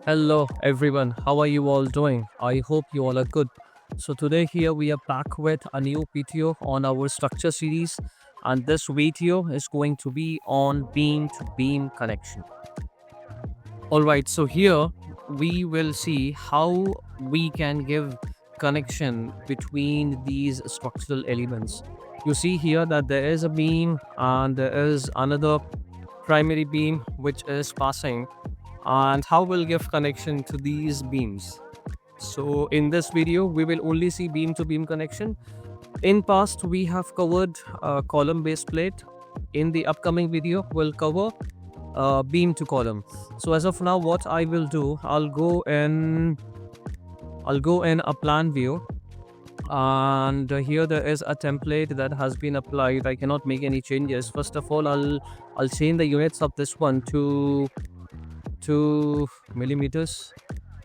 Hello everyone, how are you all doing? I hope you all are good. So today here we are back with a new video on our structure series, and this video is going to be on beam to beam connection. Alright, so here we will see how we can give connection between these structural elements. You see here that there is a beam and there is another primary beam which is passing, and how we'll give connection to these beams. So in this video we will only see beam to beam connection. In past we have covered column based plate. In the upcoming video we'll cover beam to column. So as of now, what I will do, I'll go in a plan view, and here there is a template that has been applied. I cannot make any changes. First of all, I'll change the units of this one to 2 millimeters,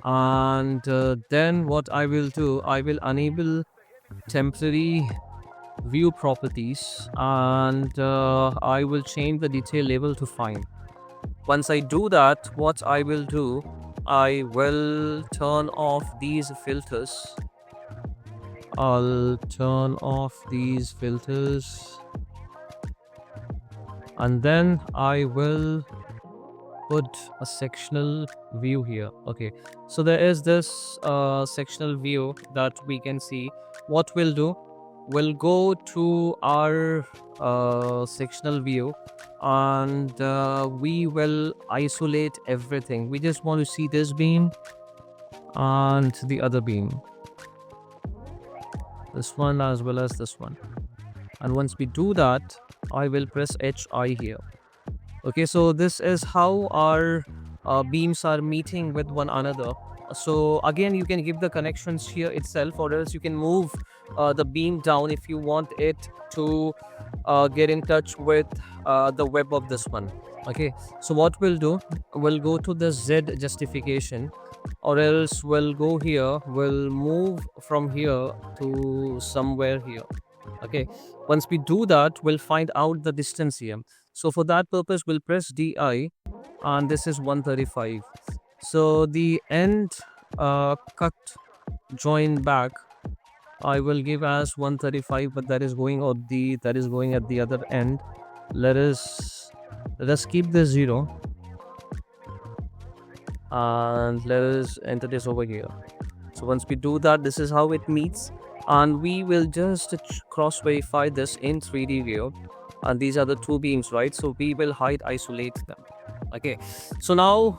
and then what I will do, I will enable temporary view properties, and I will change the detail level to fine. Once I do that, what I will do, I will turn off these filters. I'll turn off these filters, and then I will put a sectional view here. Okay, so there is this sectional view that we can see. What we'll do, we'll go to our sectional view, and we will isolate everything. We just want to see this beam and the other beam, this one as well as this one. And once we do that, I will press HI here. Okay, so this is how our beams are meeting with one another. So again, you can give the connections here itself, or else you can move the beam down if you want it to get in touch with the web of this one. Okay, so what we'll do, we'll go to the Z justification, or else we'll go here, we'll move from here to somewhere here. Okay, once we do that, we'll find out the distance here. So for that purpose, we'll press DI, and this is 135. So the end cut join back, I will give as 135, but that is going at the other end. Let us keep this 0, and let us enter this over here. So once we do that, this is how it meets, and we will just cross verify this in 3D view. And these are the two beams, right? So we will isolate them. Okay, so now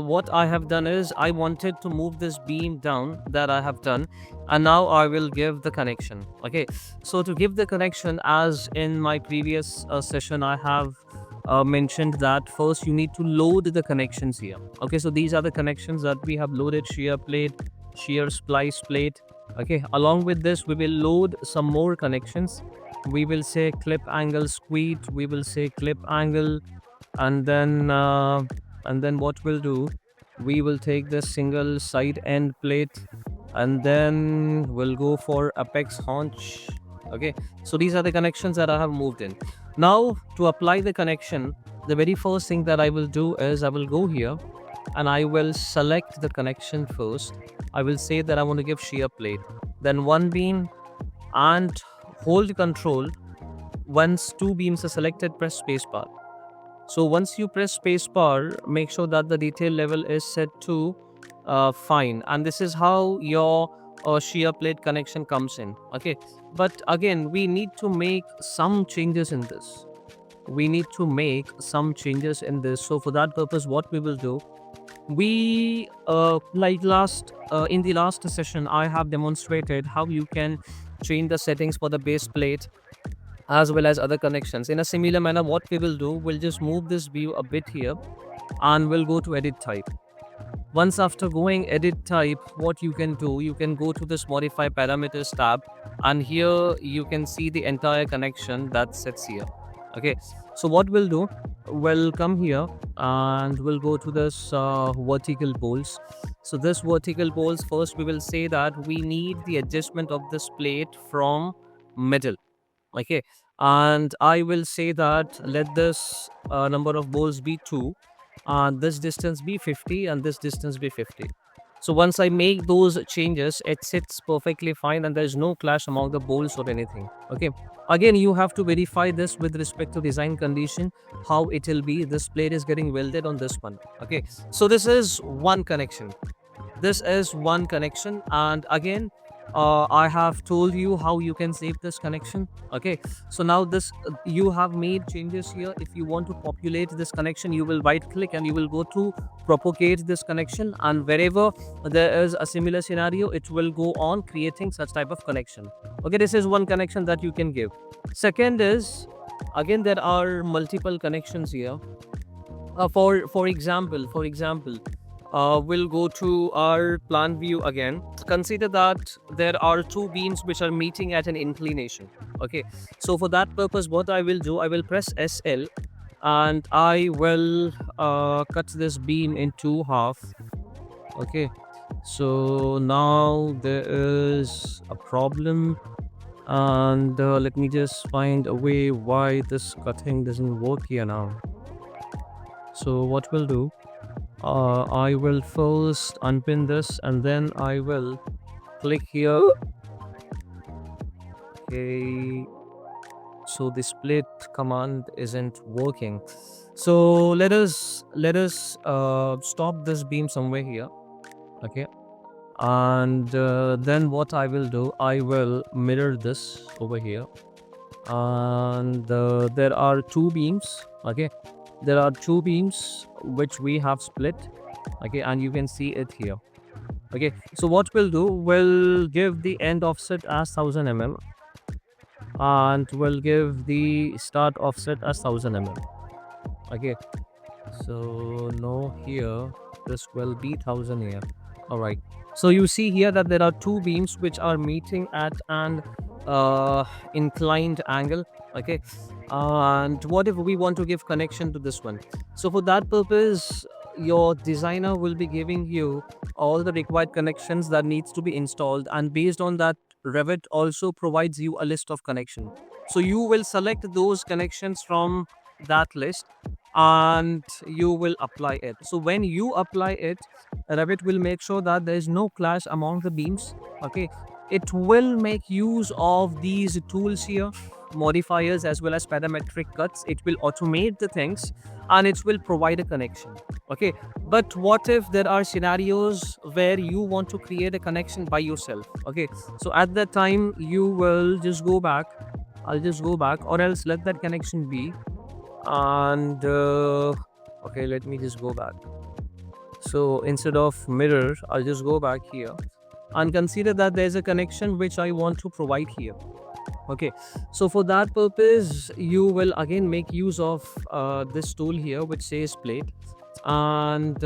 what I have done is, I wanted to move this beam down, that I have done, and now I will give the connection. Okay, so to give the connection, as in my previous session I have mentioned that first you need to load the connections here. Okay, so these are the connections that we have loaded: shear plate, shear splice plate. Okay, along with this we will load some more connections. We will say clip angle squeeze, we will say clip angle, and then what we'll do, we will take the single side end plate, and then we'll go for Apex Haunch. Okay, so these are the connections that I have moved in. Now to apply the connection, the very first thing that I will do is, I will go here and I will select the connection first. I will say that I want to give shear plate, then one beam, and hold control. Once two beams are selected, press spacebar. So once you press spacebar, make sure that the detail level is set to fine, and this is how your shear plate connection comes in. Okay, but again, we need to make some changes in this. So for that purpose, what we will do, we in the last session I have demonstrated how you can change the settings for the base plate as well as other connections. In a similar manner, what we will do, we'll just move this view a bit here, and we'll go to edit type. Once after going edit type, what you can do, you can go to this modify parameters tab, and here you can see the entire connection that sits here. Okay, so what we'll do, we'll come here and we'll go to this vertical bolts. So this vertical bolts, first we will say that we need the adjustment of this plate from middle. Okay, and I will say that let this number of bolts be 2, and this distance be 50 and this distance be 50. So once I make those changes, it sits perfectly fine and there's no clash among the bolts or anything. Okay. Again, you have to verify this with respect to design condition, how it will be. This plate is getting welded on this one. Okay. So this is one connection. This is one connection, and again, I have told you how you can save this connection. Okay, so now this you have made changes here. If you want to populate this connection, you will right click and you will go to propagate this connection, and wherever there is a similar scenario, it will go on creating such type of connection. Okay, this is one connection that you can give. Second is, again, there are multiple connections here. For example, we'll go to our plan view again. Consider that there are two beams which are meeting at an inclination. Okay, so for that purpose, what I will do, I will press SL and I will cut this beam in two half. Okay, so now there is a problem, and let me just find a way why this cutting doesn't work here now. So what we'll do, I will first unpin this and then I will click here. Okay, so the split command isn't working. So let us stop this beam somewhere here. Okay, and then what I will do, I will mirror this over here, and there are two beams. Okay, there are two beams which we have split. Okay, and you can see it here. Okay, so what we'll do, we'll give the end offset as 1000 mm and we'll give the start offset as 1000 mm. Okay, so no, here this will be 1000 here. All right, so you see here that there are two beams which are meeting at an inclined angle. Okay, and what if we want to give connection to this one? So for that purpose, your designer will be giving you all the required connections that needs to be installed, and based on that, Revit also provides you a list of connection. So you will select those connections from that list and you will apply it. So when you apply it, Revit will make sure that there is no clash among the beams. Okay, it will make use of these tools here, modifiers as well as parametric cuts. It will automate the things and it will provide a connection. Okay, but what if there are scenarios where you want to create a connection by yourself? Okay, so at that time you will just go back. I'll just go back, or else let that connection be. And okay, let me just go back. So instead of mirror, I'll just go back here and consider that there's a connection which I want to provide here. Okay, so for that purpose, you will again make use of this tool here which says plate, and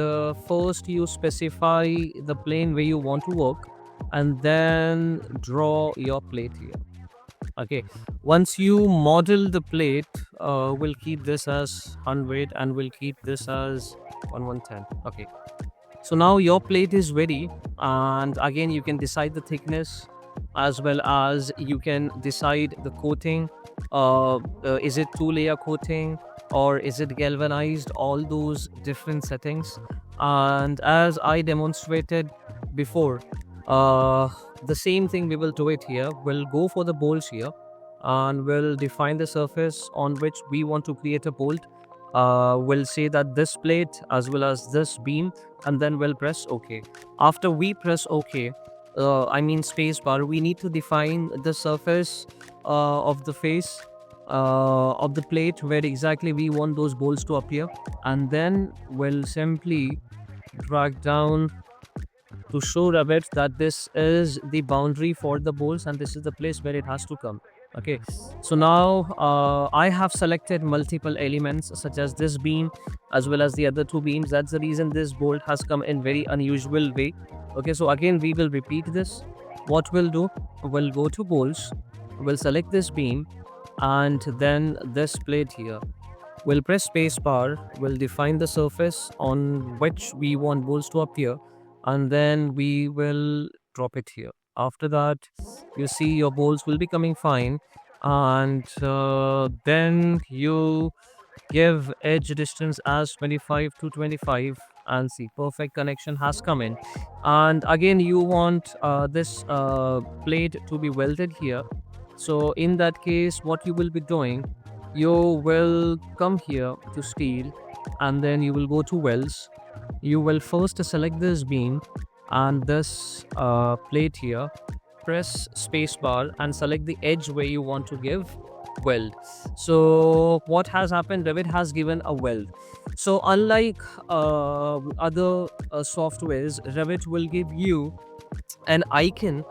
first you specify the plane where you want to work and then draw your plate here. Okay, once you model the plate, we'll keep this as 100 and we'll keep this as 1110. Okay, so now your plate is ready, and again you can decide the thickness as well as you can decide the coating. Is it two layer coating or is it galvanized? All those different settings. And as I demonstrated before, the same thing we will do it here. We'll go for the bolts here and we'll define the surface on which we want to create a bolt. We'll say that this plate as well as this beam, and then we'll press OK. After we press OK, I mean space bar, we need to define the surface of the face of the plate where exactly we want those bolts to appear, and then we'll simply drag down to show Revit that this is the boundary for the bolts and this is the place where it has to come. Okay, so now I have selected multiple elements such as this beam as well as the other two beams. That's the reason this bolt has come in very unusual way. Okay, so again we will repeat this. What we'll do, we'll go to bolts, we'll select this beam and then this plate here. We'll press space bar, we'll define the surface on which we want bolts to appear, and then we will drop it here. After that, you see your bolts will be coming fine, and then you give edge distance as 25 to 25, and see, perfect connection has come in. And again, you want this plate to be welded here. So in that case, what you will be doing, you will come here to steel, and then you will go to welds. You will first select this beam and this plate here, press spacebar and select the edge where you want to give weld. So what has happened, Revit has given a weld. So unlike other softwares, Revit will give you an icon,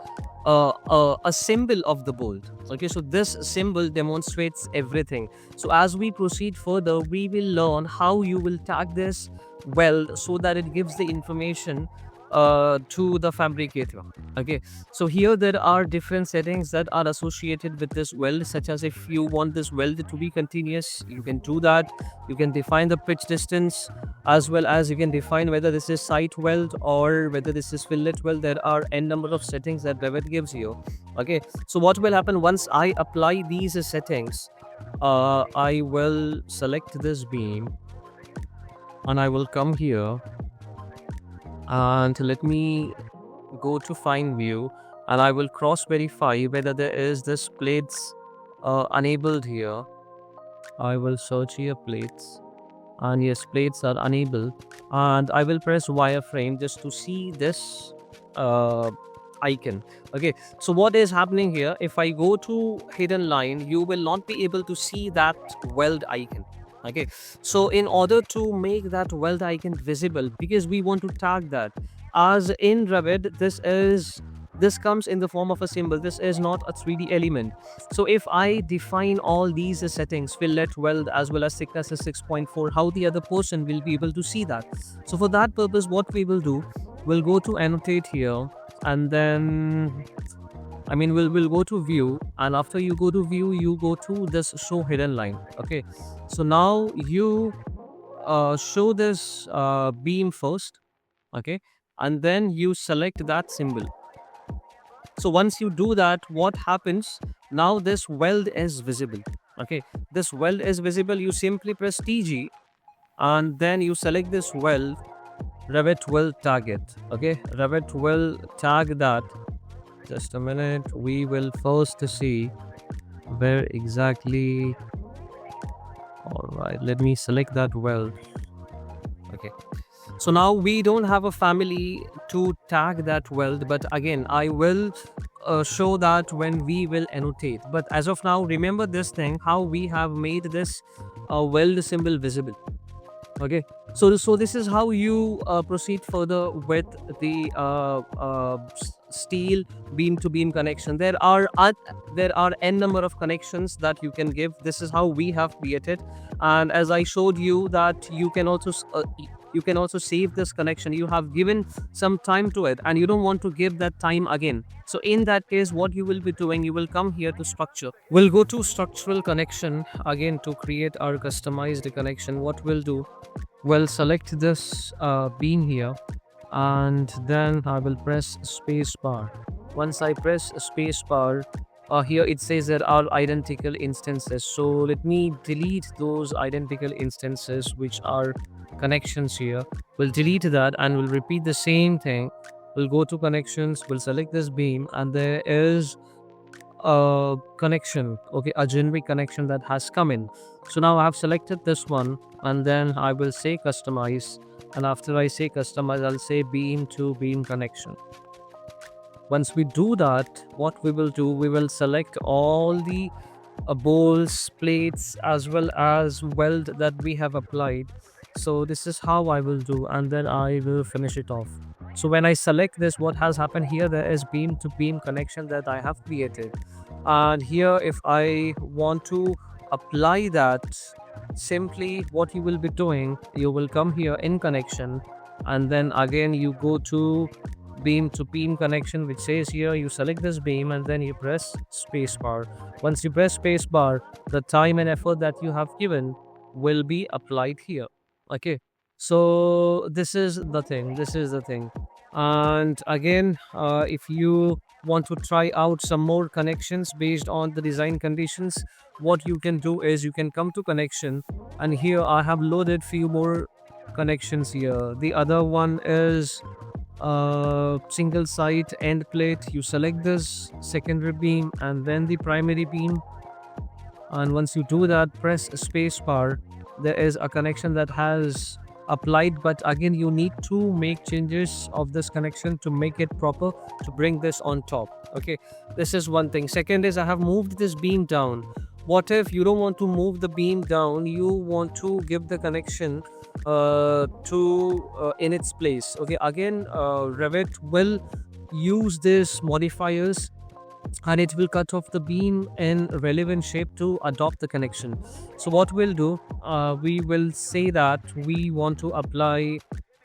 a symbol of the bolt. Okay, so this symbol demonstrates everything. So as we proceed further, we will learn how you will tag this weld so that it gives the information to the fabricator. Okay, so here there are different settings that are associated with this weld, such as if you want this weld to be continuous, you can do that. You can define the pitch distance, as well as you can define whether this is site weld or whether this is fillet weld. There are n number of settings that Revit gives you. Okay, so what will happen once I apply these settings, I will select this beam and I will come here and let me go to find view, and I will cross verify whether there is this plates enabled here. I will search here plates, and yes, plates are enabled, and I will press wireframe just to see this icon. Okay, so what is happening here, if I go to hidden line, you will not be able to see that weld icon. Okay, so in order to make that weld icon visible, because we want to tag that, as in Revit, this comes in the form of a symbol. This is not a 3D element. So if I define all these settings, fillet, weld, as well as thickness is 6.4, how the other person will be able to see that? So for that purpose, what we will do, we'll go to annotate here, and then we'll go to view, and after you go to view, you go to this show hidden line. Okay, so now you show this beam first. Okay, and then you select that symbol. So once you do that, what happens, now this weld is visible. Okay, this weld is visible. You simply press TG and then you select this weld. Revit will tag it. Okay, Revit will tag that. Just a minute, we will first see where exactly. All right, let me select that weld. Okay, so now we don't have a family to tag that weld, but again, I will show that when we will annotate. But as of now, remember this thing, how we have made this weld symbol visible. Okay, so this is how you proceed further with the steel beam to beam connection. There are n number of connections that you can give. This is how we have created, and as I showed you that you can also save this connection. You have given some time to it and you don't want to give that time again. So in that case, what you will be doing, you will come here to structure. We'll go to structural connection again to create our customized connection. What we'll do, we'll select this beam here, and then I will press space bar. Once I press space bar, here it says there are identical instances. So let me delete those identical instances which are connections here. We'll delete that and we'll repeat the same thing. We'll go to connections, we'll select this beam, and there is a connection, okay, a generic connection that has come in. So now I've selected this one, and then I will say customize, and after I say customize, I'll say beam to beam connection. Once we do that, what we will do, we will select all the bolts, plates, as well as weld that we have applied. So this is how I will do, and then I will finish it off. So when I select this, what has happened here, there is beam to beam connection that I have created. And here, if I want to apply that, simply what you will be doing, you will come here in connection, and then again you go to beam to beam connection, which says here, you select this beam and then you press spacebar. Once you press spacebar, the time and effort that you have given will be applied here. Okay, so this is the thing, and again, if you want to try out some more connections based on the design conditions, what you can do is you can come to connection, and here I have loaded few more connections here. The other one is single side end plate. You select this secondary beam and then the primary beam, and once you do that, press space bar. There is a connection that has applied, but again you need to make changes of this connection to make it proper, to bring this on top. Okay, this is one thing. Second is I have moved this beam down. What if you don't want to move the beam down, you want to give the connection to in its place? Okay, again Revit will use these modifiers, and it will cut off the beam in relevant shape to adopt the connection. So what we'll do, we will say that we want to apply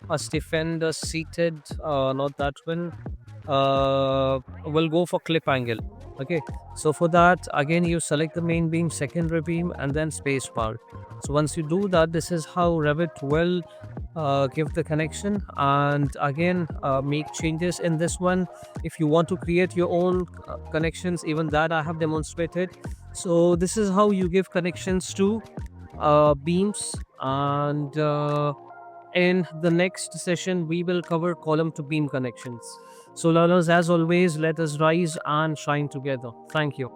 a stiffened seated, not that one. We'll go for clip angle. Okay, so for that again you select the main beam, secondary beam, and then space bar. So once you do that, this is how Revit will give the connection, and again make changes in this one. If you want to create your own connections, even that I have demonstrated. So this is how you give connections to beams, and in the next session we will cover column to beam connections. So learners, as always, let us rise and shine together. Thank you.